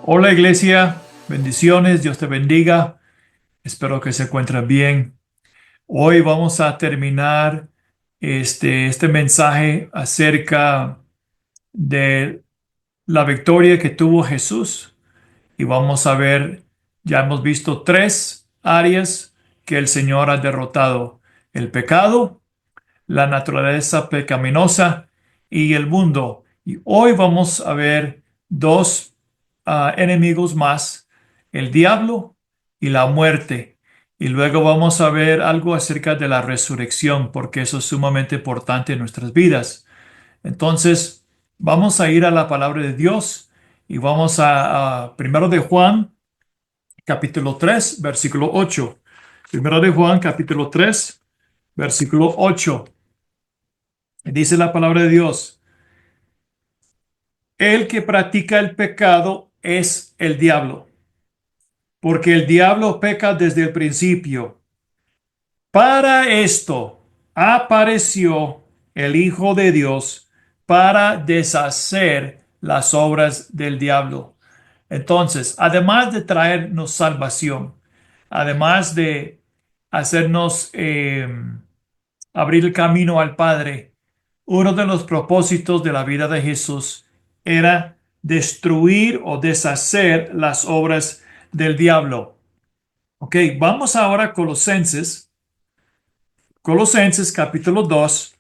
Hola iglesia, bendiciones, Dios te bendiga. Espero que se encuentren bien. Hoy vamos a terminar este mensaje acerca de la victoria que tuvo Jesús. Y vamos a ver, ya hemos visto tres áreas que el Señor ha derrotado: el pecado, la naturaleza pecaminosa y el mundo. Y hoy vamos a ver dos enemigos más: el diablo y la muerte. Y luego vamos a ver algo acerca de la resurrección, porque eso es sumamente importante en nuestras vidas. Entonces, vamos a ir a la palabra de Dios y vamos a primero de Juan, capítulo 3 versículo 8. Primero de Juan, capítulo 3 versículo 8. Dice la palabra de Dios: el que practica el pecado es el diablo, porque el diablo peca desde el principio. Para esto apareció el Hijo de Dios, para deshacer las obras del diablo. Entonces, además de traernos salvación, además de hacernos abrir el camino al Padre, uno de los propósitos de la vida de Jesús era destruir o deshacer las obras del diablo. Ok, vamos ahora a Colosenses, Colosenses capítulo 2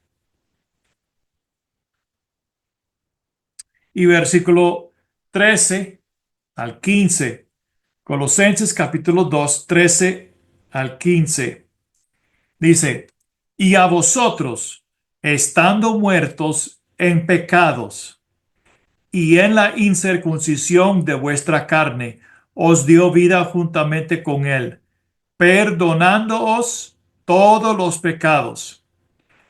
y versículo 13 al 15. Colosenses capítulo 2, 13 al 15. Dice: y a vosotros, estando muertos en pecados y en la incircuncisión de vuestra carne, os dio vida juntamente con él, perdonándoos todos los pecados,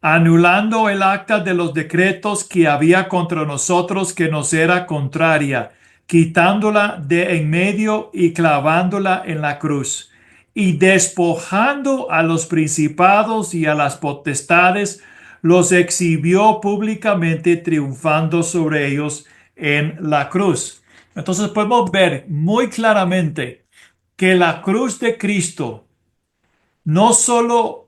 anulando el acta de los decretos que había contra nosotros, que nos era contraria, quitándola de en medio y clavándola en la cruz, y despojando a los principados y a las potestades, los exhibió públicamente, triunfando sobre ellos en la cruz. Entonces podemos ver muy claramente que la cruz de Cristo no solo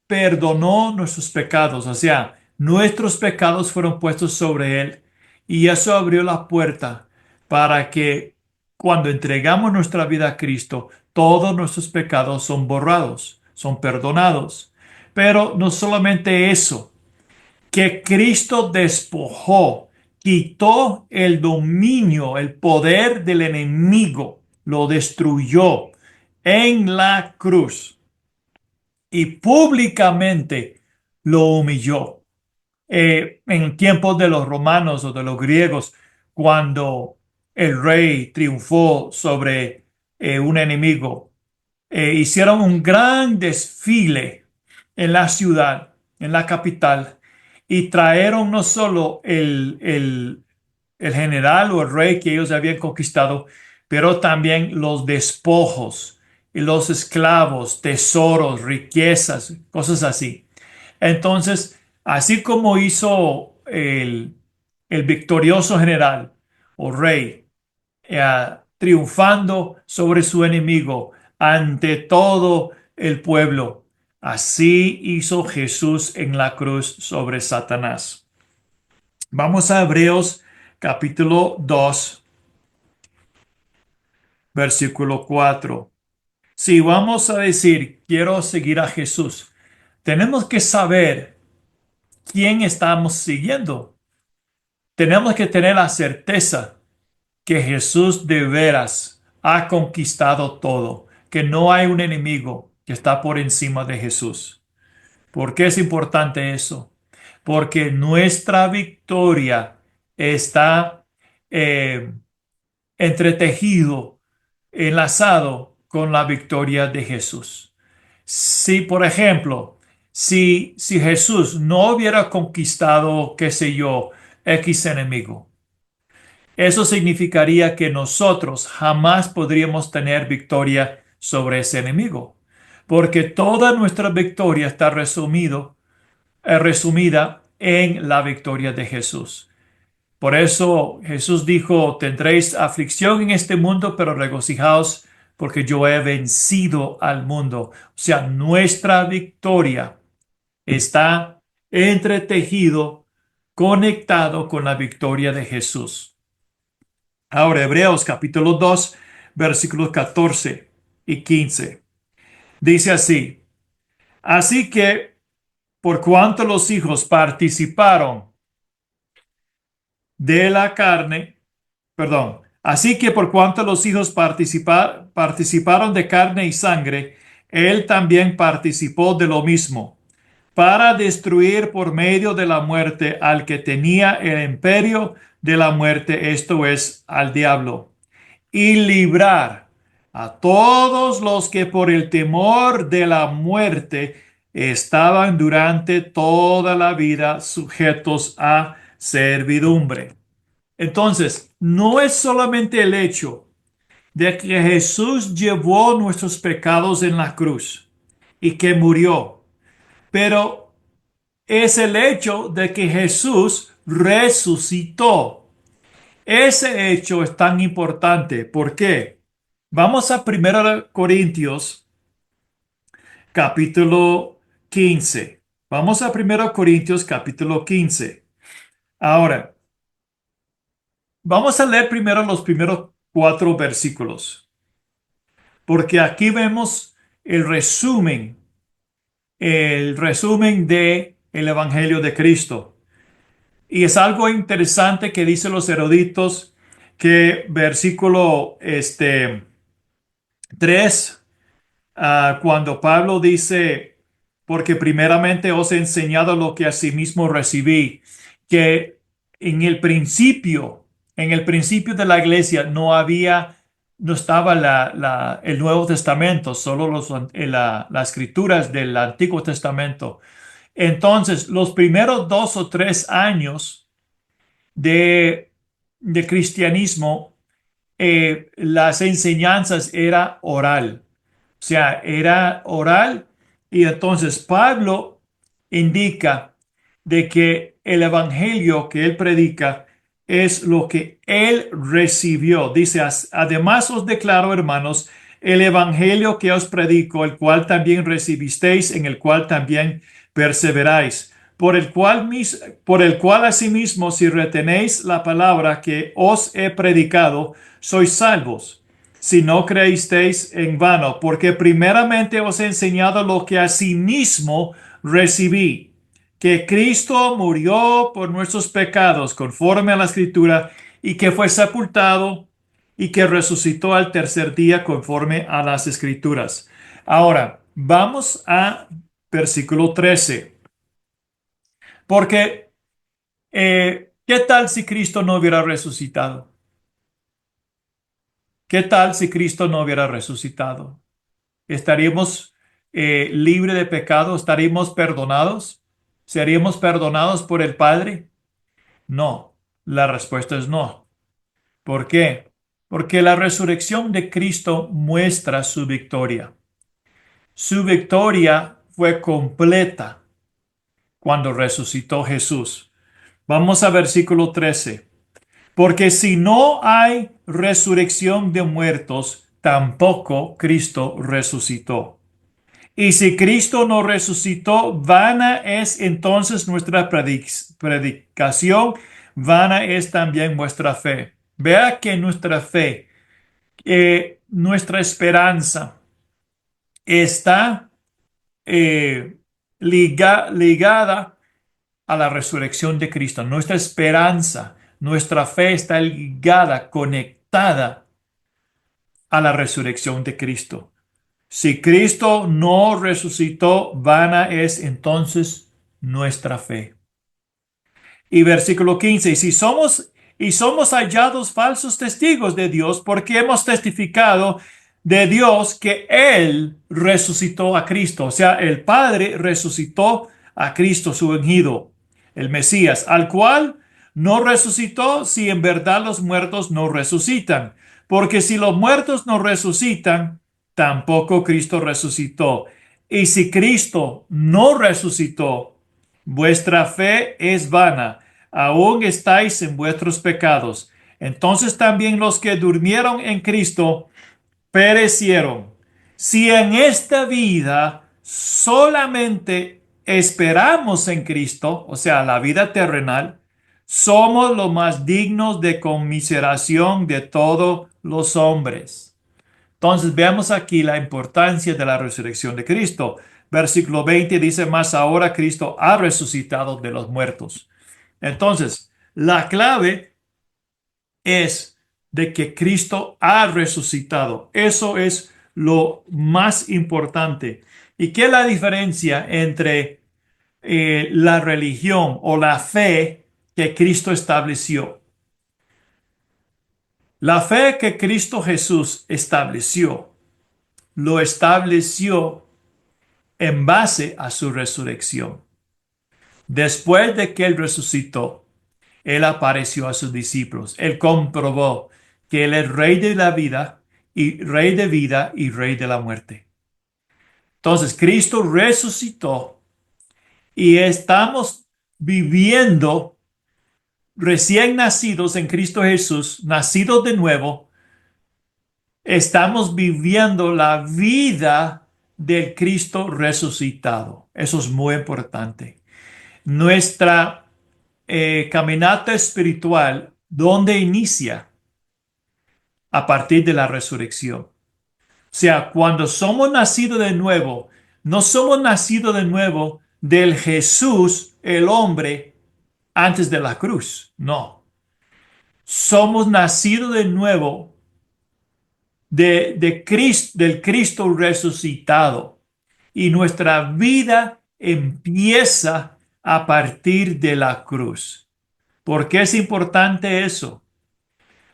perdonó nuestros pecados, o sea, nuestros pecados fueron puestos sobre Él, y eso abrió la puerta para que cuando entregamos nuestra vida a Cristo, todos nuestros pecados son borrados, son perdonados. Pero no solamente eso, que Cristo despojó, quitó el dominio, el poder del enemigo, lo destruyó en la cruz y públicamente lo humilló. En tiempos de los romanos o de los griegos, cuando el rey triunfó sobre un enemigo, hicieron un gran desfile en la ciudad, en la capital, y trajeron no solo el general o el rey que ellos habían conquistado, pero también los despojos y los esclavos, tesoros, riquezas, cosas así. Entonces, así como hizo el victorioso general o rey, triunfando sobre su enemigo ante todo el pueblo, así hizo Jesús en la cruz sobre Satanás. Vamos a Hebreos capítulo 2, versículo 4. Si vamos a decir, quiero seguir a Jesús, tenemos que saber quién estamos siguiendo. Tenemos que tener la certeza que Jesús de veras ha conquistado todo, que no hay un enemigo que está por encima de Jesús. ¿Por qué es importante eso? Porque nuestra victoria está eh, entretejido, enlazado con la victoria de Jesús. Si, por ejemplo, si Jesús no hubiera conquistado, qué sé yo, X enemigo, eso significaría que nosotros jamás podríamos tener victoria sobre ese enemigo, porque toda nuestra victoria está resumida en la victoria de Jesús. Por eso Jesús dijo, tendréis aflicción en este mundo, pero regocijaos porque yo he vencido al mundo. O sea, nuestra victoria está entretejido, conectado con la victoria de Jesús. Ahora, Hebreos capítulo 2, versículos 14 y 15. Dice así, así que por cuanto los hijos participaron de la carne, perdón, así que por cuanto los hijos participaron de carne y sangre, él también participó de lo mismo, para destruir por medio de la muerte al que tenía el imperio de la muerte, esto es, al diablo, y librar a todos los que por el temor de la muerte estaban durante toda la vida sujetos a servidumbre. Entonces, no es solamente el hecho de que Jesús llevó nuestros pecados en la cruz y que murió, pero es el hecho de que Jesús resucitó. Ese hecho es tan importante. ¿Por qué? Vamos a 1 Corintios capítulo 15. Vamos a 1 Corintios capítulo 15. Ahora, vamos a leer primero los primeros 4 versículos, porque aquí vemos el resumen de el Evangelio de Cristo. Y es algo interesante que dicen los eruditos que versículo 3, cuando Pablo dice, porque primeramente os he enseñado lo que asimismo recibí, que en el principio, en el principio de la iglesia no estaba el Nuevo Testamento, solo las escrituras del Antiguo Testamento. Entonces, los primeros 2 o 3 años de, de cristianismo, las enseñanzas era oral. O sea, era oral y entonces Pablo indica de que el evangelio que él predica es lo que él recibió. Dice, además os declaro, hermanos, el evangelio que os predico, el cual también recibisteis, en el cual también perseveráis, por el cual asimismo, si retenéis la palabra que os he predicado, sois salvos si no creísteis en vano, porque primeramente os he enseñado lo que asimismo recibí, que Cristo murió por nuestros pecados conforme a la Escritura, y que fue sepultado y que resucitó al tercer día conforme a las Escrituras. Ahora, vamos a versículo 13, porque ¿qué tal si Cristo no hubiera resucitado? ¿Qué tal si Cristo no hubiera resucitado? ¿Estaríamos libres de pecado? ¿Estaríamos perdonados? ¿Seríamos perdonados por el Padre? No, la respuesta es no. ¿Por qué? Porque la resurrección de Cristo muestra su victoria. Su victoria fue completa cuando resucitó Jesús. Vamos a versículo 13. Porque si no hay resurrección de muertos, tampoco Cristo resucitó. Y si Cristo no resucitó, vana es entonces nuestra predicación, vana es también vuestra fe. Vea que nuestra fe, nuestra esperanza está ligada a la resurrección de Cristo. Nuestra esperanza, nuestra fe está ligada, conectada a la resurrección de Cristo. Si Cristo no resucitó, vana es entonces nuestra fe. Y versículo 15, y somos hallados falsos testigos de Dios porque hemos testificado de Dios que Él resucitó a Cristo. O sea, el Padre resucitó a Cristo, su ungido, el Mesías, al cual no resucitó si en verdad los muertos no resucitan. Porque si los muertos no resucitan, tampoco Cristo resucitó. Y si Cristo no resucitó, vuestra fe es vana, aún estáis en vuestros pecados. Entonces también los que durmieron en Cristo perecieron. Si en esta vida solamente esperamos en Cristo, o sea, la vida terrenal, somos los más dignos de conmiseración de todos los hombres. Entonces, veamos aquí la importancia de la resurrección de Cristo. Versículo 20 dice, más ahora Cristo ha resucitado de los muertos. Entonces, la clave es de que Cristo ha resucitado. Eso es lo más importante. ¿Y qué es la diferencia entre la religión o la fe que Cristo estableció? La fe que Cristo Jesús estableció, lo estableció en base a su resurrección. Después de que Él resucitó, Él apareció a sus discípulos. Él comprobó que Él es rey de la vida y rey de vida y rey de la muerte. Entonces, Cristo resucitó y estamos viviendo recién nacidos en Cristo Jesús, nacidos de nuevo. Estamos viviendo la vida del Cristo resucitado. Eso es muy importante. Nuestra caminata espiritual, ¿dónde inicia? A partir de la resurrección. O sea, cuando somos nacidos de nuevo, no somos nacidos de nuevo del Jesús, el hombre, antes de la cruz. No. Somos nacidos de nuevo de Cristo, del Cristo resucitado. Y nuestra vida empieza a partir de la cruz. ¿Por qué es importante eso?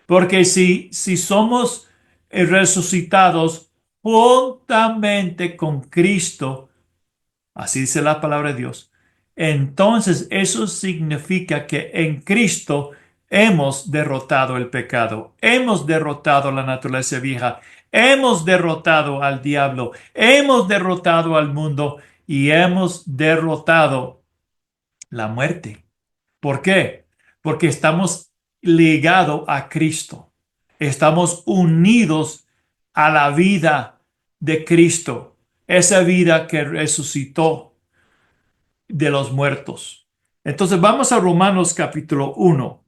Porque si somos resucitados juntamente con Cristo, así dice la palabra de Dios, entonces eso significa que en Cristo hemos derrotado el pecado, hemos derrotado la naturaleza vieja, hemos derrotado al diablo, hemos derrotado al mundo y hemos derrotado la muerte. ¿Por qué? Porque estamos ligados a Cristo. Estamos unidos a la vida de Cristo, esa vida que resucitó de los muertos. Entonces vamos a Romanos capítulo 1.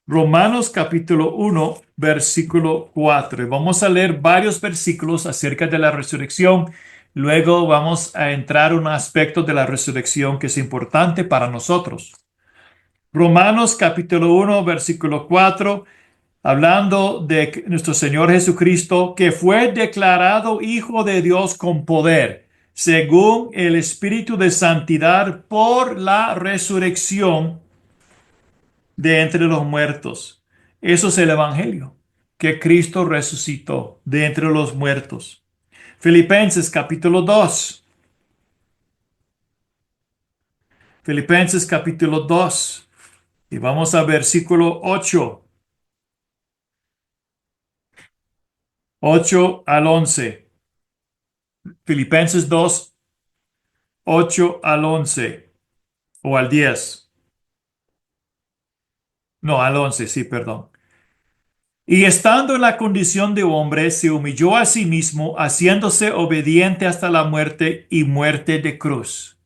Romanos capítulo 1, versículo 4. Vamos a leer varios versículos acerca de la resurrección. Luego vamos a entrar en un aspecto de la resurrección que es importante para nosotros. Romanos capítulo 1, versículo 4, hablando de nuestro Señor Jesucristo, que fue declarado Hijo de Dios con poder, según el Espíritu de Santidad por la resurrección de entre los muertos. Eso es el Evangelio, que Cristo resucitó de entre los muertos. Filipenses capítulo 2. Filipenses capítulo 2. Y vamos a versículo 8. 8 al 11. Filipenses 2, 8 al 11 o al 10. No, al 11, sí, perdón. Y estando en la condición de hombre, se humilló a sí mismo, haciéndose obediente hasta la muerte y muerte de cruz.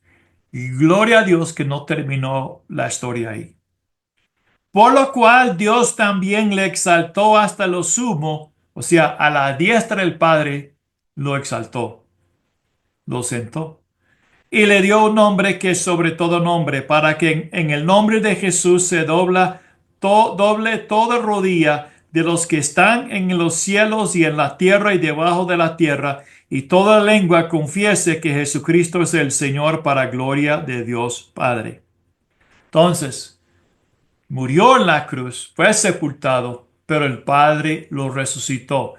Y gloria a Dios que no terminó la historia ahí. Por lo cual Dios también le exaltó hasta lo sumo, o sea, a la diestra del Padre lo exaltó, lo sentó. Y le dio un nombre que es sobre todo nombre, para que en el nombre de Jesús se doble toda rodilla de los que están en los cielos y en la tierra y debajo de la tierra, y toda lengua confiese que Jesucristo es el Señor para gloria de Dios Padre. Entonces, murió en la cruz, fue sepultado, pero el Padre lo resucitó.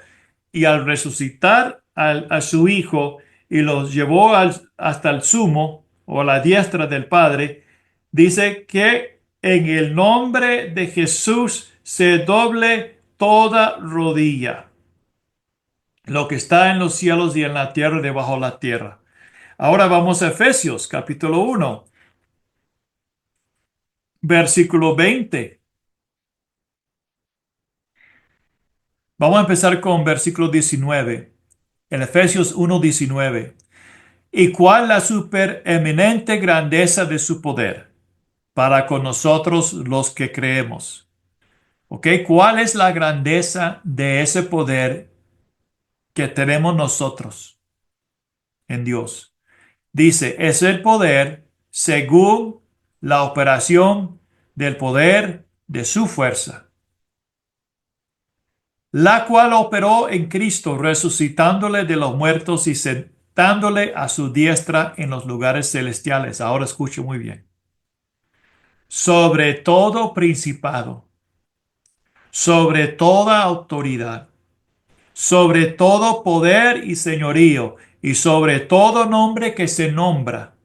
Y al resucitar a su Hijo y los llevó hasta el sumo o a la diestra del Padre, dice que en el nombre de Jesús se doble toda rodilla, lo que está en los cielos y en la tierra y debajo de la tierra. Ahora vamos a Efesios capítulo 1. versículo 20. Vamos a empezar con versículo 19. En Efesios 1:19. ¿Y cuál la supereminente grandeza de su poder para con nosotros los que creemos? ¿Ok? ¿Cuál es la grandeza de ese poder que tenemos nosotros en Dios? Dice, es el poder según la operación del poder de su fuerza, la cual operó en Cristo, resucitándole de los muertos y sentándole a su diestra en los lugares celestiales. Ahora escucho muy bien. Sobre todo principado, sobre toda autoridad, sobre todo poder y señorío, y sobre todo nombre que se nombra,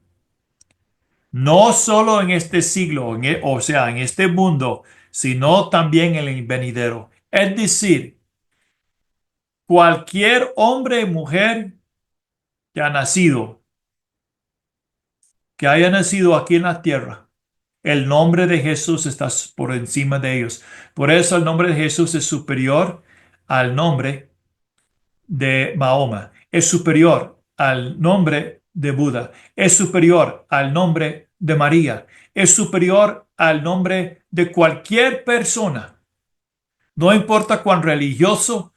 no solo en este siglo, o sea, en este mundo, sino también en el venidero. Es decir, cualquier hombre y mujer que ha nacido, que haya nacido aquí en la tierra, el nombre de Jesús está por encima de ellos. Por eso el nombre de Jesús es superior al nombre de Mahoma, es superior al nombre de Buda, es superior al nombre de María, es superior al nombre de cualquier persona. No importa cuán religioso,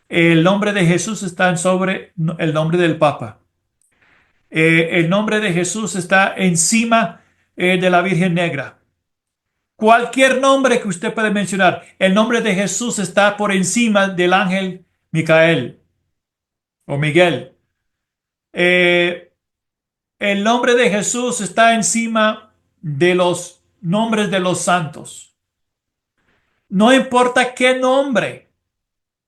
el nombre de Jesús está sobre el nombre del Papa. El nombre de Jesús está encima de la Virgen Negra. Cualquier nombre que usted puede mencionar, el nombre de Jesús está por encima del ángel Micael o Miguel. Eh, el nombre de Jesús está encima de los nombres de los santos. No importa qué nombre,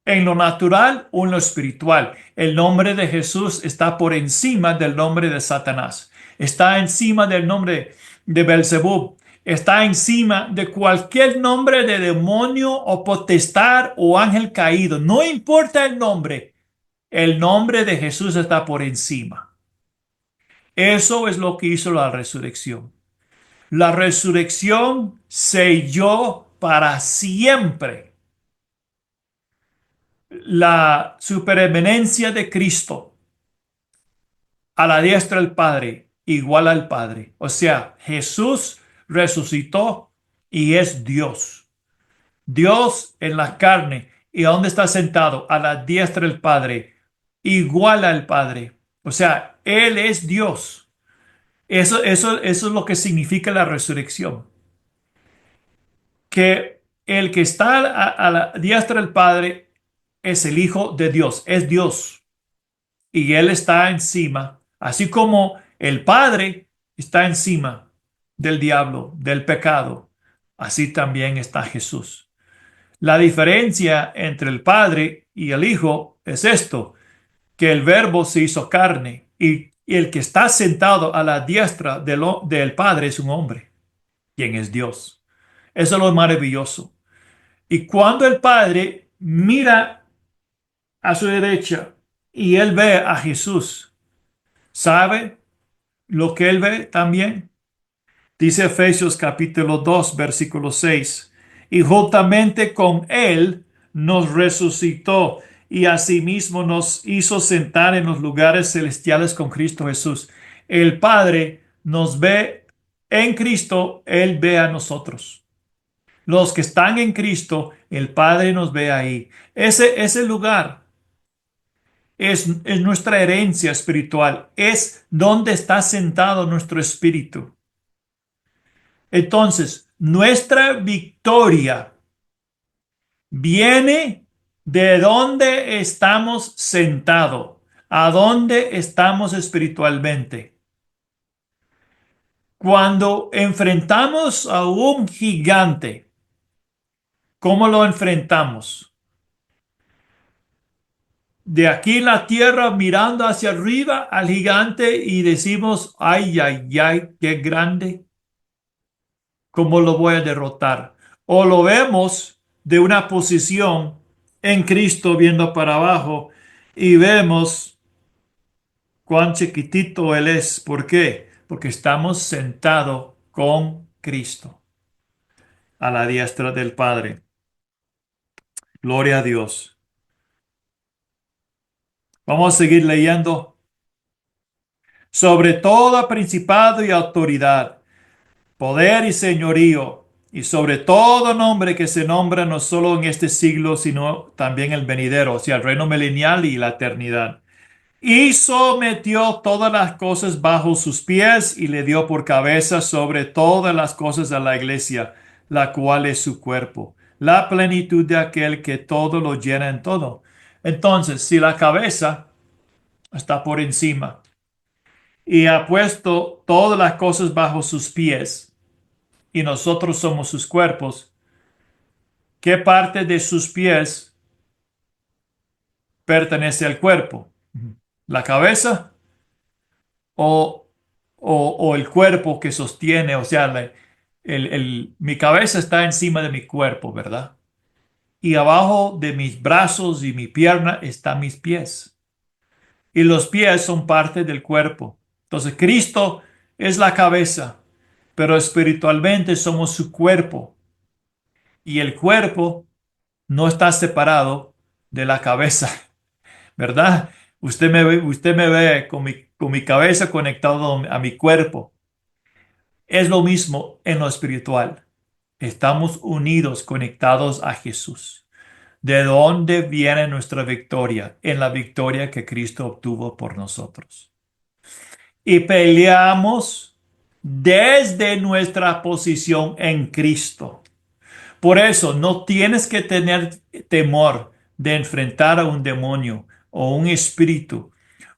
en lo natural o en lo espiritual, el nombre de Jesús está por encima del nombre de Satanás. Está encima del nombre de Belzebub. Está encima de cualquier nombre de demonio o potestad o ángel caído. No importa el nombre de Jesús está por encima. Eso es lo que hizo la resurrección. La resurrección selló para siempre la supereminencia de Cristo a la diestra del Padre, igual al Padre. O sea, Jesús resucitó y es Dios. Dios en la carne. ¿Y a dónde está sentado? A la diestra del Padre, igual al Padre. O sea, Él es Dios. Eso es lo que significa la resurrección. Que el que está a la diestra del Padre es el Hijo de Dios, es Dios. Y Él está encima, así como el Padre está encima del diablo, del pecado, así también está Jesús. La diferencia entre el Padre y el Hijo es esto, que el Verbo se hizo carne y el que está sentado a la diestra del Padre es un hombre, quien es Dios. Eso es lo maravilloso. Y cuando el Padre mira a su derecha y él ve a Jesús, ¿sabe lo que él ve también? Dice Efesios capítulo 2, versículo 6. Y juntamente con él nos resucitó y asimismo nos hizo sentar en los lugares celestiales con Cristo Jesús. El Padre nos ve en Cristo, él ve a nosotros. Los que están en Cristo, el Padre nos ve ahí. Ese lugar es nuestra herencia espiritual, es donde está sentado nuestro espíritu. Entonces, nuestra victoria viene de donde estamos sentados, a dónde estamos espiritualmente. Cuando enfrentamos a un gigante, ¿cómo lo enfrentamos? De aquí en la tierra mirando hacia arriba al gigante y decimos, ay, ay, ay, qué grande, ¿cómo lo voy a derrotar? O lo vemos de una posición en Cristo viendo para abajo y vemos cuán chiquitito Él es. ¿Por qué? Porque estamos sentados con Cristo. a la diestra del Padre. Gloria a Dios. Vamos a seguir leyendo. Sobre todo principado y autoridad, poder y señorío, y sobre todo nombre que se nombra no solo en este siglo, sino también el venidero, o sea, el reino milenial y la eternidad. Y sometió todas las cosas bajo sus pies y le dio por cabeza sobre todas las cosas a la iglesia, la cual es su cuerpo, la plenitud de aquel que todo lo llena en todo. Entonces, si la cabeza está por encima y ha puesto todas las cosas bajo sus pies y nosotros somos sus cuerpos, ¿qué parte de sus pies pertenece al cuerpo? ¿La cabeza o, o el cuerpo que sostiene? O sea, mi cabeza está encima de mi cuerpo, ¿verdad? Y abajo de mis brazos y mi pierna están mis pies. Y los pies son parte del cuerpo. Entonces, Cristo es la cabeza, pero espiritualmente somos su cuerpo. Y el cuerpo no está separado de la cabeza, ¿verdad? Usted me ve con mi cabeza conectado a mi cuerpo. Es lo mismo en lo espiritual. Estamos unidos, conectados a Jesús. ¿De dónde viene nuestra victoria? En la victoria que Cristo obtuvo por nosotros. Y peleamos desde nuestra posición en Cristo. Por eso no tienes que tener temor de enfrentar a un demonio o un espíritu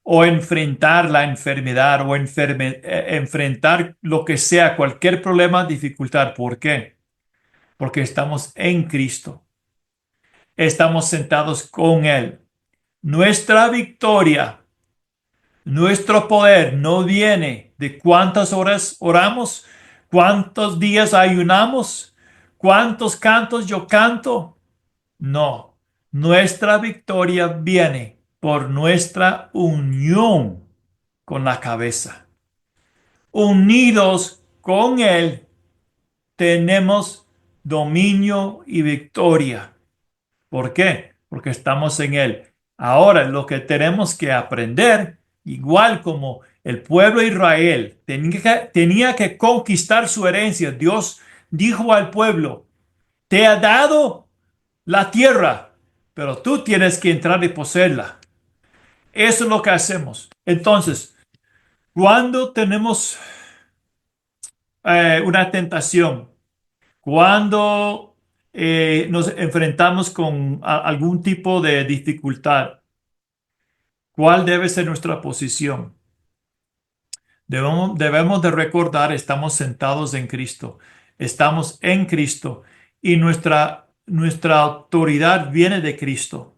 o enfrentar la enfermedad o enfrentar lo que sea, cualquier problema, dificultad. ¿Por qué? Porque estamos en Cristo. Estamos sentados con Él. Nuestra victoria, nuestro poder no viene de cuántas horas oramos, cuántos días ayunamos, cuántos cantos yo canto. No, nuestra victoria viene por nuestra unión con la cabeza. Unidos con Él tenemos dominio y victoria. ¿Por qué? Porque estamos en Él. Ahora, lo que tenemos que aprender, igual como el pueblo de Israel tenía que conquistar su herencia, Dios dijo al pueblo, te ha dado la tierra, pero tú tienes que entrar y poseerla. Eso es lo que hacemos. Entonces, cuando tenemos una tentación, cuando nos enfrentamos con algún tipo de dificultad, ¿cuál debe ser nuestra posición? Debemos de recordar, estamos sentados en Cristo, estamos en Cristo y nuestra autoridad viene de Cristo.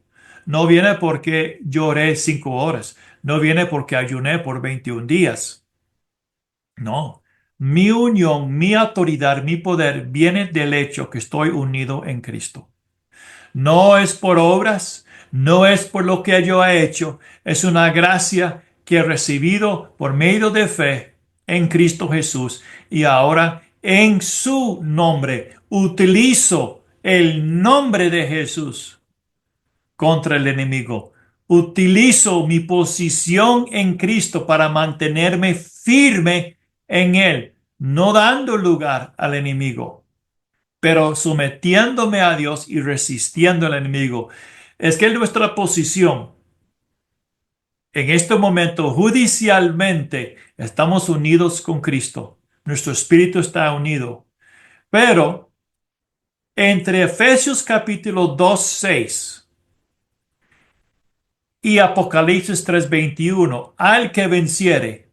No viene porque lloré 5 horas, no viene porque ayuné por 21 días. No, mi unión, mi autoridad, mi poder viene del hecho que estoy unido en Cristo. No es por obras, no es por lo que yo he hecho, es una gracia que he recibido por medio de fe en Cristo Jesús y ahora en su nombre utilizo el nombre de Jesús contra el enemigo. Utilizo mi posición en Cristo para mantenerme firme en Él, no dando lugar al enemigo, pero sometiéndome a Dios y resistiendo al enemigo. Es que nuestra posición en este momento judicialmente estamos unidos con Cristo. Nuestro espíritu está unido. Pero entre Efesios capítulo 2:6 y Apocalipsis 3:21, al que venciere,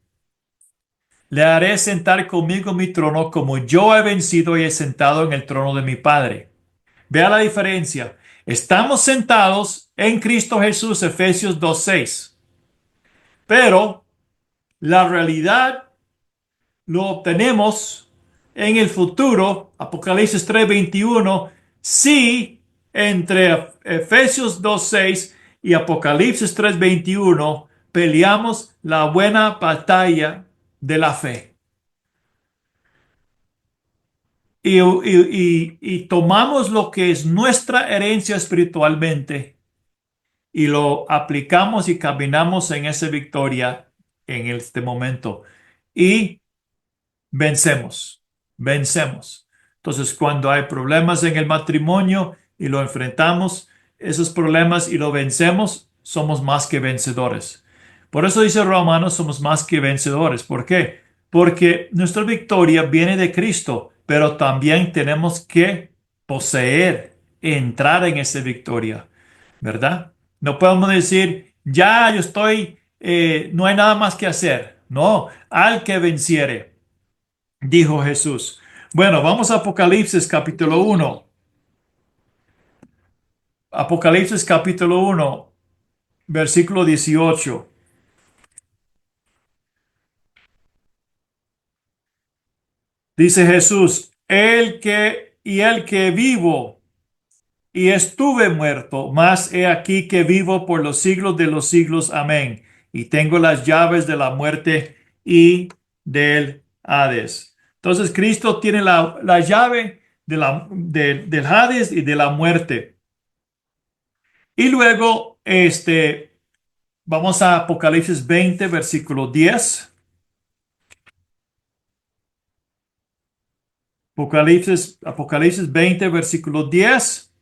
le haré sentar conmigo en mi trono como yo he vencido y he sentado en el trono de mi Padre. Vea la diferencia. Estamos sentados en Cristo Jesús, Efesios 2:6. Pero la realidad lo obtenemos en el futuro, Apocalipsis 3:21, si entre Efesios 2:6 y Apocalipsis 3:21 peleamos la buena batalla de la fe. y tomamos lo que es nuestra herencia espiritualmente y lo aplicamos y caminamos en esa victoria en este momento. Y vencemos, vencemos. Entonces, cuando hay problemas en el matrimonio y lo enfrentamos, esos problemas y lo vencemos, somos más que vencedores. Por eso dice Romanos, somos más que vencedores. ¿Por qué? Porque nuestra victoria viene de Cristo, pero también tenemos que poseer, entrar en esa victoria, ¿verdad? No podemos decir, ya yo estoy, no hay nada más que hacer. No, al que venciere dijo Jesús. Bueno, vamos a Apocalipsis capítulo uno. Apocalipsis capítulo uno, versículo 18. Dice Jesús, el que vivo y estuve muerto, mas he aquí que vivo por los siglos de los siglos. Amén. Y tengo las llaves de la muerte y del Hades. Entonces Cristo tiene la llave del Hades y de la muerte. Y luego, vamos a Apocalipsis 20, versículo 10. Apocalipsis 20, versículo 10.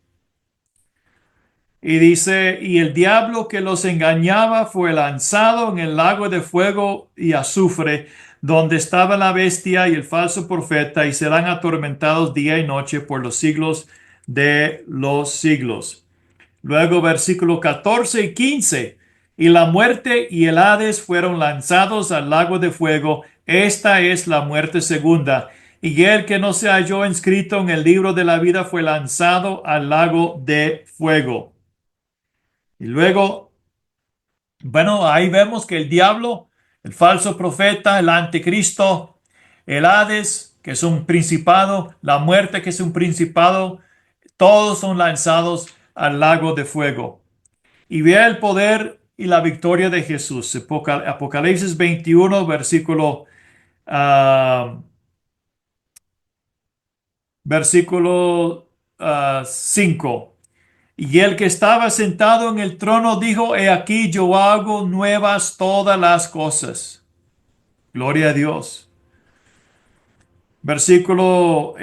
Y dice, y el diablo que los engañaba fue lanzado en el lago de fuego y azufre, donde estaba la bestia y el falso profeta, y serán atormentados día y noche por los siglos de los siglos. Luego versículo 14 y 15. Y la muerte y el Hades fueron lanzados al lago de fuego. Esta es la muerte segunda. Y el que no se halló inscrito en el libro de la vida fue lanzado al lago de fuego. Y luego, bueno, ahí vemos que el diablo, el falso profeta, el anticristo, el Hades, que es un principado, la muerte, que es un principado, todos son lanzados al lago de fuego. Y vea el poder y la victoria de Jesús. Apocalipsis 21, ah, versículo 5. Y el que estaba sentado en el trono dijo, he aquí yo hago nuevas todas las cosas. Gloria a Dios. Versículo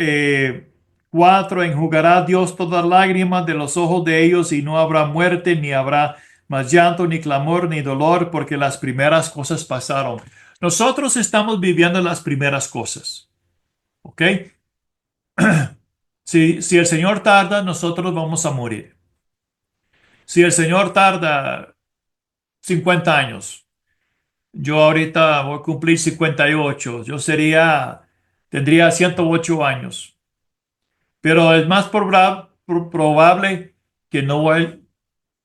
4, enjugará Dios todas lágrimas de los ojos de ellos y no habrá muerte, ni habrá más llanto, ni clamor, ni dolor, porque las primeras cosas pasaron. Nosotros estamos viviendo las primeras cosas, ¿ok? Si el Señor tarda, nosotros vamos a morir. Si el Señor tarda 50 años, yo ahorita voy a cumplir 58, tendría 108 años. Pero es más probable que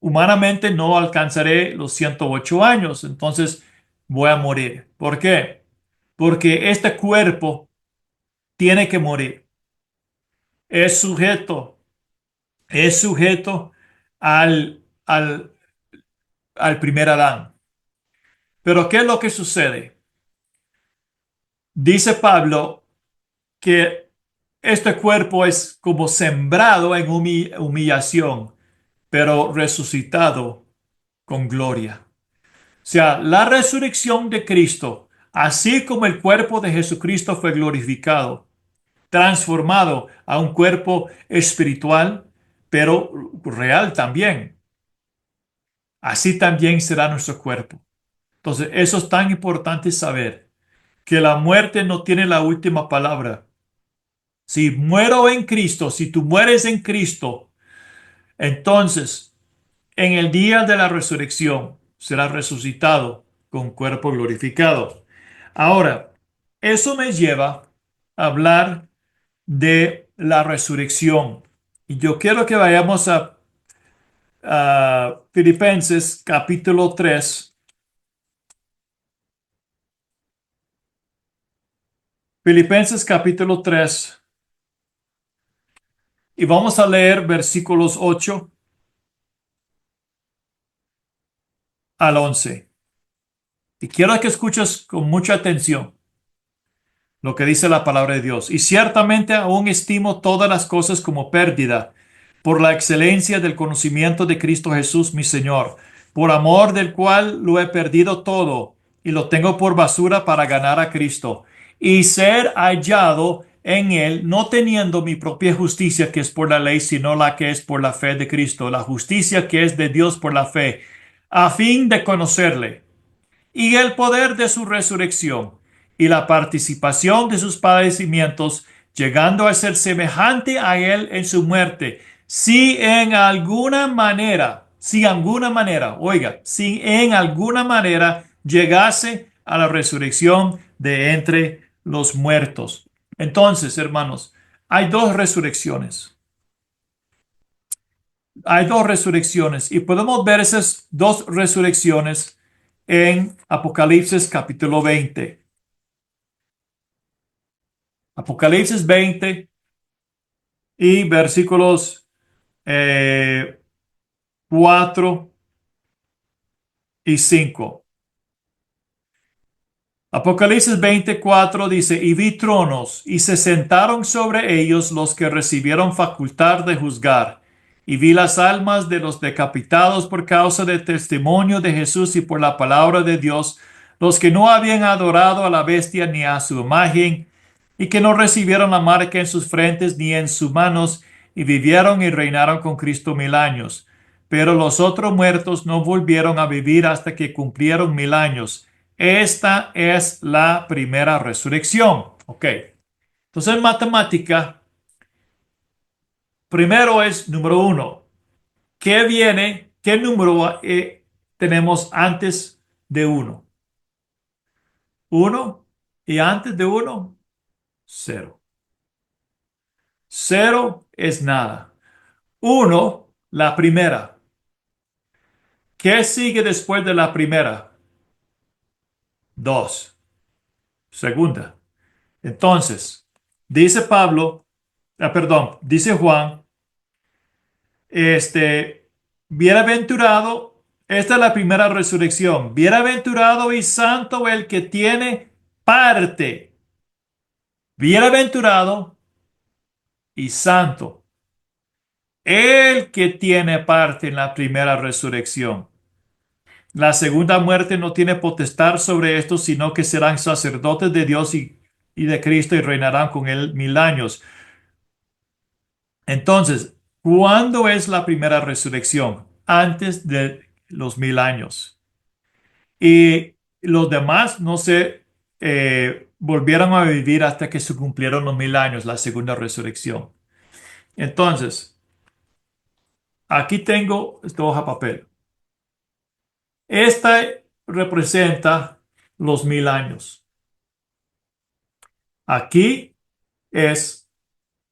humanamente no alcanzaré los 108 años, entonces voy a morir. ¿Por qué? Porque este cuerpo tiene que morir. Es sujeto, es sujeto al primer Adán. Pero ¿qué es lo que sucede? Dice Pablo que este cuerpo es como sembrado en humillación, pero resucitado con gloria. O sea, la resurrección de Cristo, así como el cuerpo de Jesucristo fue glorificado, transformado a un cuerpo espiritual, pero real también. Así también será nuestro cuerpo. Entonces, eso es tan importante saber, que la muerte no tiene la última palabra. Si muero en Cristo, si tú mueres en Cristo, entonces en el día de la resurrección será resucitado con cuerpo glorificado. Ahora, eso me lleva a hablar de la resurrección. Y yo quiero que vayamos a Filipenses capítulo 3. Filipenses capítulo 3. Y vamos a leer versículos 8 al 11. Y quiero que escuches con mucha atención. lo que dice la palabra de Dios. Y ciertamente aún estimo todas las cosas como pérdida por la excelencia del conocimiento de Cristo Jesús, mi Señor, por amor del cual lo he perdido todo y lo tengo por basura para ganar a Cristo y ser hallado en él, no teniendo mi propia justicia que es por la ley, sino la que es por la fe de Cristo, la justicia que es de Dios por la fe, a fin de conocerle y el poder de su resurrección y la participación de sus padecimientos, llegando a ser semejante a él en su muerte, si en alguna manera llegase a la resurrección de entre los muertos. Entonces, hermanos, hay dos resurrecciones. Hay dos resurrecciones y podemos ver esas dos resurrecciones en Apocalipsis capítulo 20. Apocalipsis 20 y versículos 4 y 5. Apocalipsis 24 dice, y vi tronos, y se sentaron sobre ellos los que recibieron facultad de juzgar. Y vi las almas de los decapitados por causa del testimonio de Jesús y por la palabra de Dios, los que no habían adorado a la bestia ni a su imagen, y que no recibieron la marca en sus frentes ni en sus manos, y vivieron y reinaron con Cristo 1000 años. Pero los otros muertos no volvieron a vivir hasta que cumplieron 1000 años. Esta es la primera resurrección. Ok. Entonces en matemática, primero es número uno. ¿Qué viene? ¿Qué número tenemos antes de uno? Uno. Y antes de uno, cero. Cero es nada. Uno, la primera. ¿Qué sigue después de la primera? Dos. Segunda. Entonces, dice Pablo, perdón, dice Juan, bienaventurado, esta es la primera resurrección, bienaventurado y santo el que tiene parte, bienaventurado y santo el que tiene parte en la primera resurrección. La segunda muerte no tiene potestad sobre esto, sino que serán sacerdotes de Dios y de Cristo y reinarán con él 1000 años. Entonces, ¿cuándo es la primera resurrección? Antes de los 1000 años. Y los demás no se volvieron a vivir hasta que se cumplieron los 1000 años, la segunda resurrección. Entonces, aquí tengo esta hoja de papel. Esta representa los 1000 años. Aquí es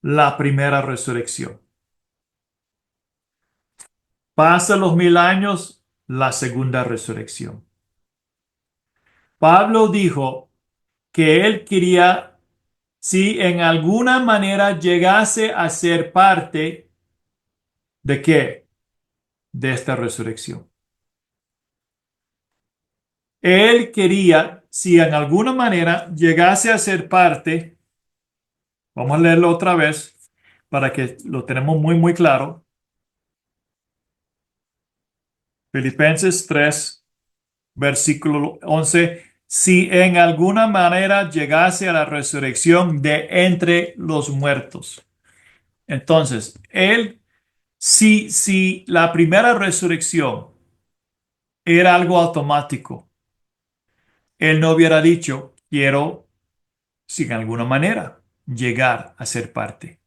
la primera resurrección. Pasa los 1000 años, la segunda resurrección. Pablo dijo que él quería, si en alguna manera llegase a ser parte de qué, de esta resurrección. Él quería, si en alguna manera llegase a ser parte, vamos a leerlo otra vez para que lo tenemos muy, muy claro. Filipenses 3, versículo 11. Si en alguna manera llegase a la resurrección de entre los muertos. Entonces, si la primera resurrección era algo automático, él no hubiera dicho, quiero, sin alguna manera, llegar a ser parte.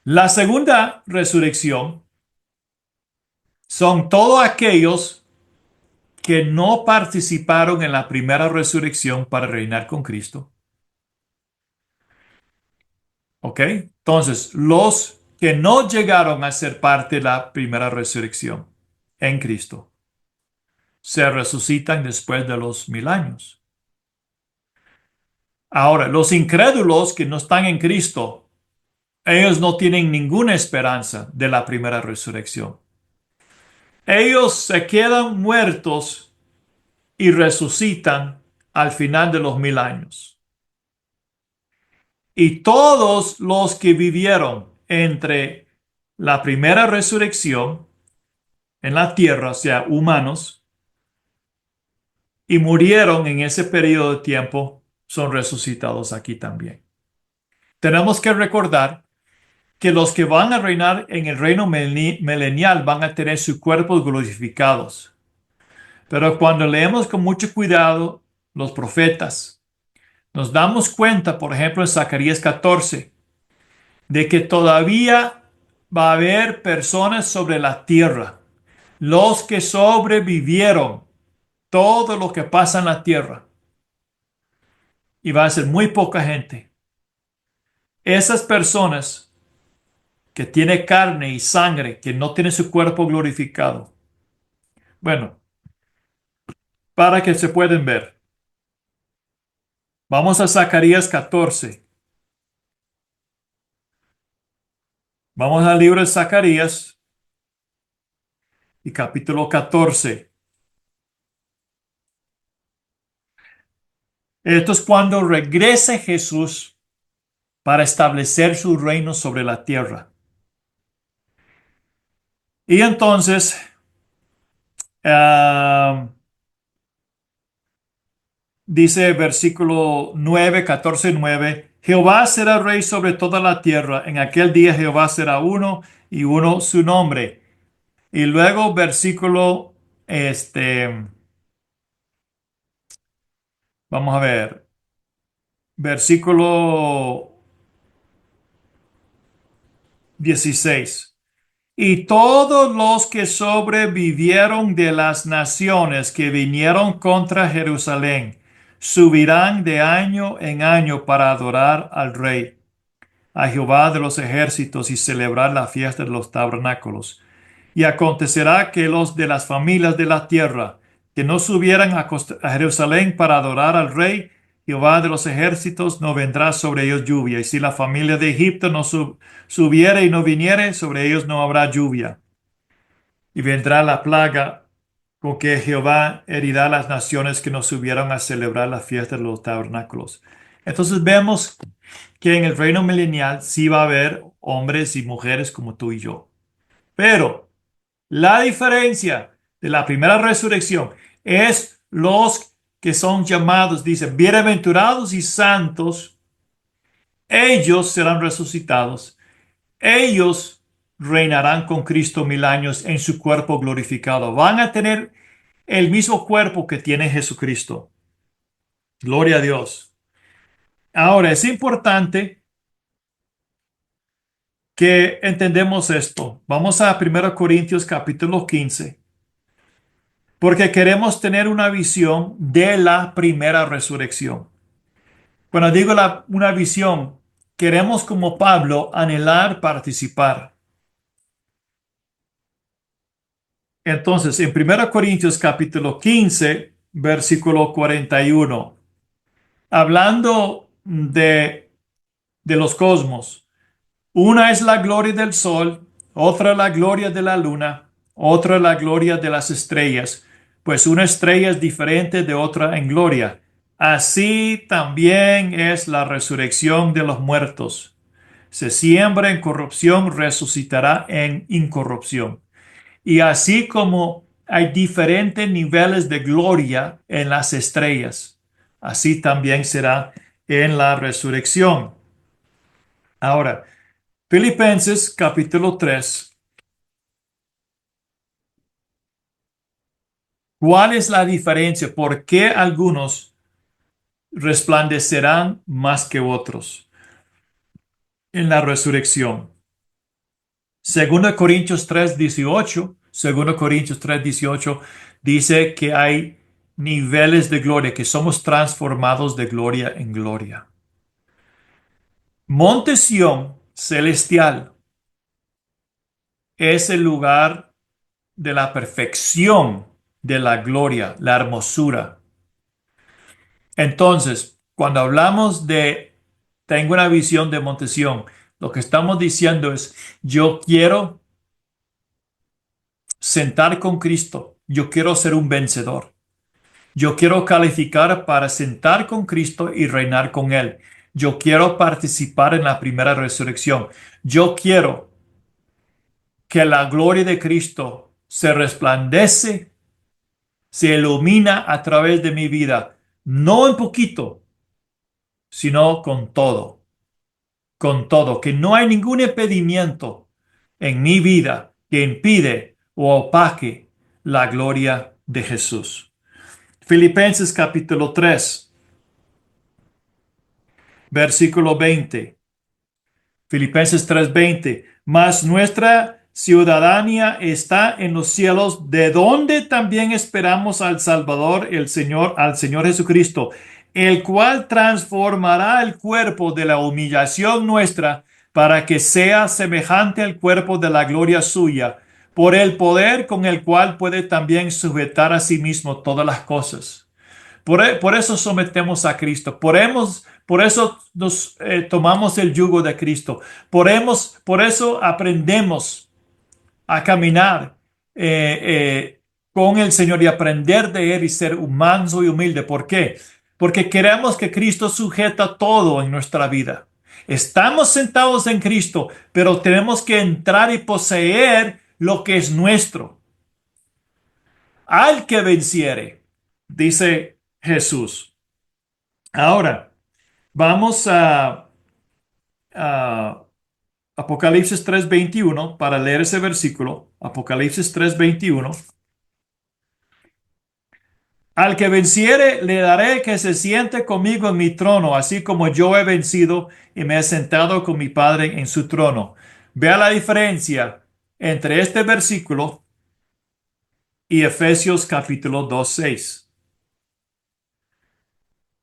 La segunda resurrección son todos aquellos que no participaron en la primera resurrección para reinar con Cristo. ¿Ok? Entonces, los que no llegaron a ser parte de la primera resurrección en Cristo se resucitan después de los 1000 años. Ahora, los incrédulos que no están en Cristo, ellos no tienen ninguna esperanza de la primera resurrección. Ellos se quedan muertos y resucitan al final de los 1000 años. Y todos los que vivieron entre la primera resurrección en la tierra, o sea, humanos, y murieron en ese periodo de tiempo, son resucitados aquí también. Tenemos que recordar que los que van a reinar en el reino milenial van a tener sus cuerpos glorificados. Pero cuando leemos con mucho cuidado los profetas, nos damos cuenta, por ejemplo, en Zacarías 14, de que todavía va a haber personas sobre la tierra, los que sobrevivieron todo lo que pasa en la tierra, y va a ser muy poca gente. Esas personas que tienen carne y sangre, que no tienen su cuerpo glorificado. Bueno, para que se pueden ver. Vamos a Zacarías 14. Vamos al libro de Zacarías y capítulo 14. Esto es cuando regrese Jesús para establecer su reino sobre la tierra. Y entonces, ah, dice versículo 9, 14, 9, Jehová será rey sobre toda la tierra. En aquel día Jehová será uno y uno su nombre. Y luego versículo, vamos a ver, versículo 16. Y todos los que sobrevivieron de las naciones que vinieron contra Jerusalén subirán de año en año para adorar al Rey, a Jehová de los ejércitos y celebrar la fiesta de los tabernáculos. Y acontecerá que los de las familias de la tierra que no subieran a Jerusalén para adorar al Rey, Jehová de los ejércitos, no vendrá sobre ellos lluvia. Y si la familia de Egipto no subiere y no viniere, sobre ellos no habrá lluvia. Y vendrá la plaga con que Jehová herirá a las naciones que no subieron a celebrar la fiesta de los tabernáculos. Entonces vemos que en el reino milenial sí va a haber hombres y mujeres como tú y yo. Pero la diferencia de la primera resurrección es los que son llamados, dice, bienaventurados y santos, ellos serán resucitados, ellos reinarán con Cristo 1000 años en su cuerpo glorificado. Van a tener el mismo cuerpo que tiene Jesucristo. Gloria a Dios. Ahora, es importante que entendemos esto. Vamos a 1 Corintios capítulo 15, porque queremos tener una visión de la primera resurrección. Cuando digo una visión, queremos como Pablo anhelar participar. Entonces, en 1 Corintios capítulo 15, versículo 41, hablando de los cosmos, una es la gloria del sol, otra la gloria de la luna, otra la gloria de las estrellas, pues una estrella es diferente de otra en gloria. Así también es la resurrección de los muertos. Se siembra en corrupción, resucitará en incorrupción. Y así como hay diferentes niveles de gloria en las estrellas, así también será en la resurrección. Ahora, Filipenses capítulo 3. ¿Cuál es la diferencia? ¿Por qué algunos resplandecerán más que otros en la resurrección? 2 Corintios 3:18 dice que hay niveles de gloria, que somos transformados de gloria en gloria. Monte Sión celestial es el lugar de la perfección, de la gloria, la hermosura. Entonces, cuando hablamos de tengo una visión de Monte Sión, lo que estamos diciendo es yo quiero sentar con Cristo, yo quiero ser un vencedor. Yo quiero calificar para sentar con Cristo y reinar con Él. Yo quiero participar en la primera resurrección. Yo quiero que la gloria de Cristo se resplandece, se ilumina a través de mi vida, no un poquito, sino con todo, que no hay ningún impedimento en mi vida que impide o opaque la gloria de Jesús. Filipenses capítulo 3, versículo 20. Filipenses 3:20. Mas nuestra ciudadanía está en los cielos, de donde también esperamos al Salvador, al Señor Jesucristo, el cual transformará el cuerpo de la humillación nuestra para que sea semejante al cuerpo de la gloria suya, por el poder con el cual puede también sujetar a sí mismo todas las cosas. Por eso sometemos a Cristo. Por eso nos tomamos el yugo de Cristo. Por eso aprendemos a caminar con el Señor y aprender de Él y ser manso y humilde. ¿Por qué? Porque queremos que Cristo sujeta todo en nuestra vida. Estamos sentados en Cristo, pero tenemos que entrar y poseer lo que es nuestro. Al que venciere, dice Jesús. Ahora, vamos a Apocalipsis 3:21 para leer ese versículo. Apocalipsis 3:21. Al que venciere, le daré que se siente conmigo en mi trono, así como yo he vencido y me he sentado con mi Padre en su trono. Vea la diferencia entre este versículo y Efesios capítulo 2:6.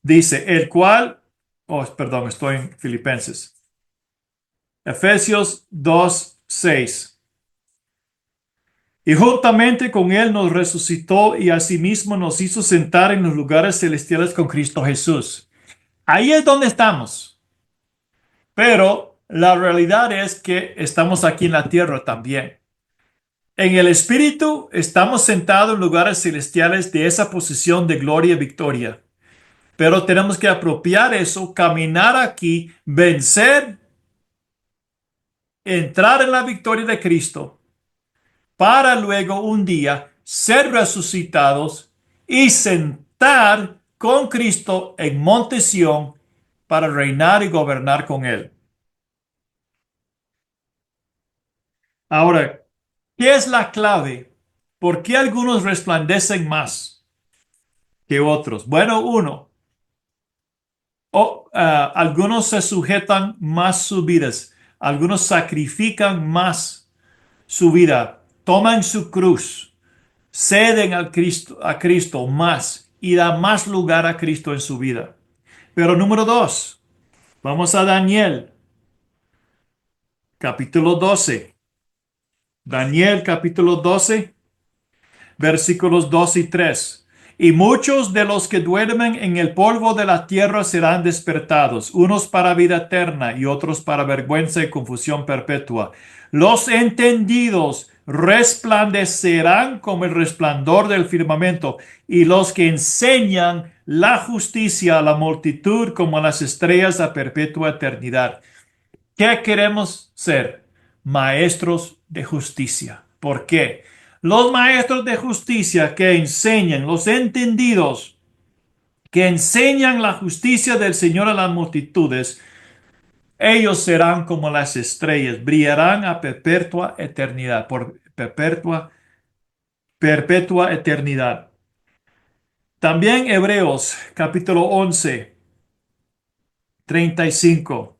Dice, el cual, oh, perdón, estoy en Filipenses. Efesios 2:6. Y juntamente con Él nos resucitó y asimismo nos hizo sentar en los lugares celestiales con Cristo Jesús. Ahí es donde estamos. Pero la realidad es que estamos aquí en la tierra también. En el Espíritu estamos sentados en lugares celestiales de esa posición de gloria y victoria. Pero tenemos que apropiar eso, caminar aquí, vencer, entrar en la victoria de Cristo para luego un día ser resucitados y sentar con Cristo en Monte Sión para reinar y gobernar con Él. Ahora, ¿qué es la clave? ¿Por qué algunos resplandecen más que otros? Bueno, algunos se sujetan más sus vidas, algunos sacrifican más su vida, toman su cruz, ceden a Cristo más y da más lugar a Cristo en su vida. Pero número dos, vamos a Daniel, capítulo 12. Daniel, capítulo 12, versículos 2 y 3. Y muchos de los que duermen en el polvo de la tierra serán despertados, unos para vida eterna y otros para vergüenza y confusión perpetua. Los entendidos resplandecerán como el resplandor del firmamento, y los que enseñan la justicia a la multitud como las estrellas a perpetua eternidad. ¿Qué queremos ser? Maestros de justicia. ¿Por qué? Los maestros de justicia que enseñan, los entendidos, que enseñan la justicia del Señor a las multitudes, ellos serán como las estrellas, brillarán a perpetua eternidad, por perpetua eternidad. También Hebreos capítulo 11, 35.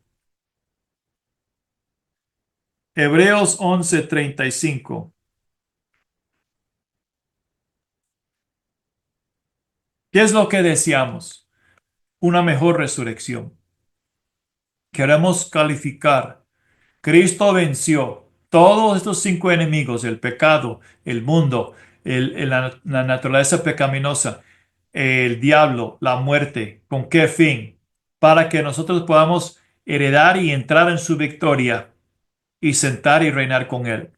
Hebreos 11, 35. ¿Qué es lo que deseamos? Una mejor resurrección. Queremos calificar. Cristo venció todos estos cinco enemigos, el pecado, el mundo, la naturaleza pecaminosa, el diablo, la muerte. ¿Con qué fin? Para que nosotros podamos heredar y entrar en su victoria y sentar y reinar con él.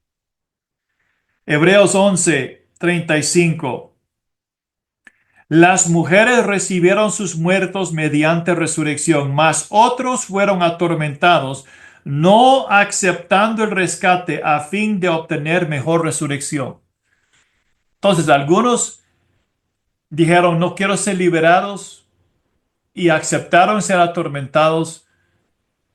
Hebreos 11, 35. Las mujeres recibieron sus muertos mediante resurrección, mas otros fueron atormentados, no aceptando el rescate a fin de obtener mejor resurrección. Entonces, algunos dijeron, no quiero ser liberados y aceptaron ser atormentados,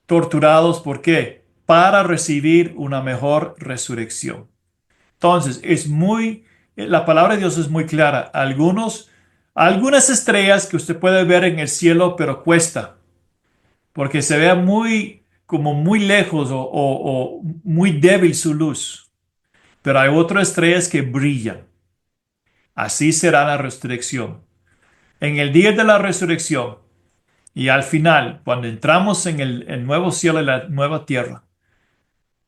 torturados. ¿Por qué? Para recibir una mejor resurrección. Entonces, la palabra de Dios es muy clara. Algunas estrellas que usted puede ver en el cielo, pero cuesta, porque se ve como muy lejos o muy débil su luz. Pero hay otras estrellas que brillan. Así será la resurrección. En el día de la resurrección y al final, cuando entramos en el nuevo cielo y la nueva tierra,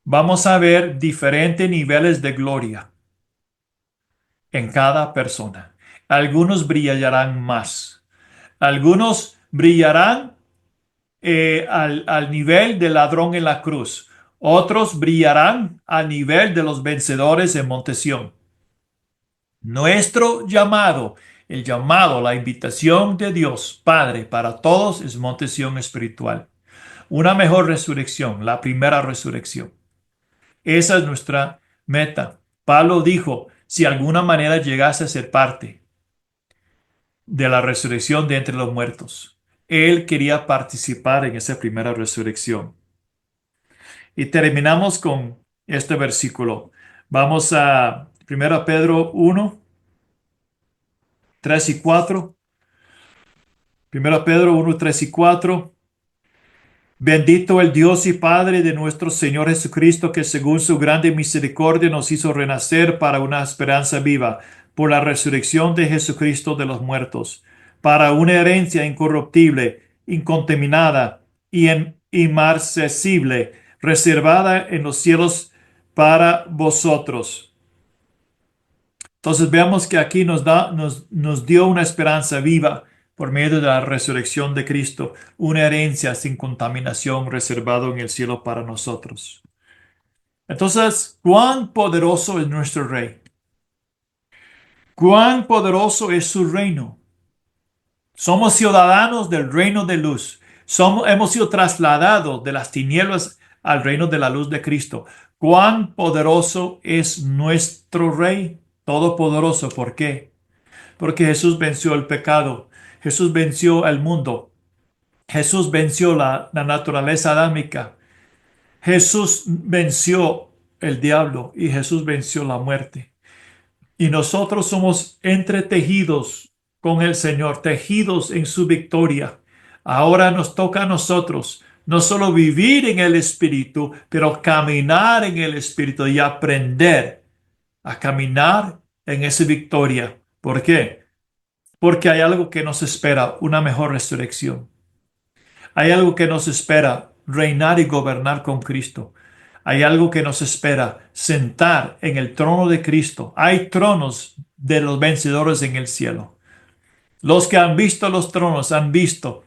vamos a ver diferentes niveles de gloria en cada persona. Algunos brillarán más. Algunos brillarán al nivel del ladrón en la cruz. Otros brillarán al nivel de los vencedores en Monte Sión. Nuestro llamado, el llamado, la invitación de Dios Padre para todos es Monte Sión espiritual. Una mejor resurrección, la primera resurrección. Esa es nuestra meta. Pablo dijo, si de alguna manera llegase a ser parte de la resurrección de entre los muertos, él quería participar en esa primera resurrección. Y terminamos con este versículo. Vamos a 1 Pedro 1, 3 y 4. 1 Pedro 1, 3 y 4. Bendito el Dios y Padre de nuestro Señor Jesucristo, que según su grande misericordia nos hizo renacer para una esperanza viva, por la resurrección de Jesucristo de los muertos, para una herencia incorruptible, incontaminada y inmarcesible, reservada en los cielos para vosotros. Entonces veamos que aquí nos dio una esperanza viva por medio de la resurrección de Cristo, una herencia sin contaminación reservado en el cielo para nosotros. Entonces, ¿cuán poderoso es nuestro Rey? ¿Cuán poderoso es su reino? Somos ciudadanos del reino de luz. Hemos sido trasladados de las tinieblas al reino de la luz de Cristo. ¿Cuán poderoso es nuestro Rey? Todopoderoso. ¿Por qué? Porque Jesús venció el pecado. Jesús venció el mundo. Jesús venció la naturaleza adámica. Jesús venció el diablo y Jesús venció la muerte. Y nosotros somos entretejidos con el Señor, tejidos en su victoria. Ahora nos toca a nosotros no solo vivir en el Espíritu, pero caminar en el Espíritu y aprender a caminar en esa victoria. ¿Por qué? Porque hay algo que nos espera, una mejor resurrección. Hay algo que nos espera, reinar y gobernar con Cristo. Hay algo que nos espera, sentar en el trono de Cristo. Hay tronos de los vencedores en el cielo. Los que han visto los tronos han visto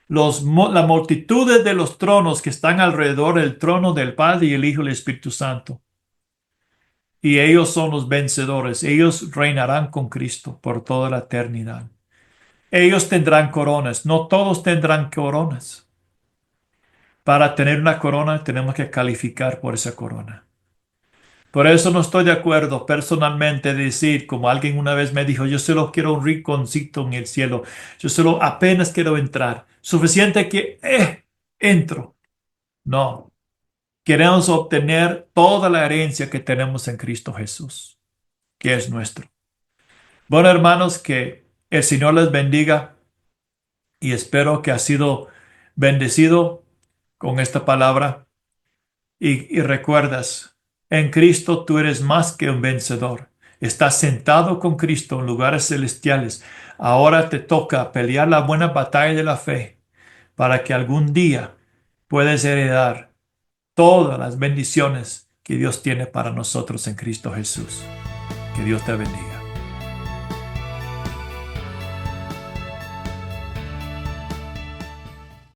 la multitud de los tronos que están alrededor del trono del Padre y el Hijo y el Espíritu Santo. Y ellos son los vencedores. Ellos reinarán con Cristo por toda la eternidad. Ellos tendrán coronas. No todos tendrán coronas. Para tener una corona tenemos que calificar por esa corona. Por eso no estoy de acuerdo personalmente decir, como alguien una vez me dijo, yo solo quiero un rinconcito en el cielo. Yo solo apenas quiero entrar. Suficiente que entro. No. Queremos obtener toda la herencia que tenemos en Cristo Jesús, que es nuestro. Bueno, hermanos, que el Señor les bendiga y espero que ha sido bendecido con esta palabra. Y recuerdas, en Cristo tú eres más que un vencedor. Estás sentado con Cristo en lugares celestiales. Ahora te toca pelear la buena batalla de la fe para que algún día puedas heredar todas las bendiciones que Dios tiene para nosotros en Cristo Jesús. Que Dios te bendiga.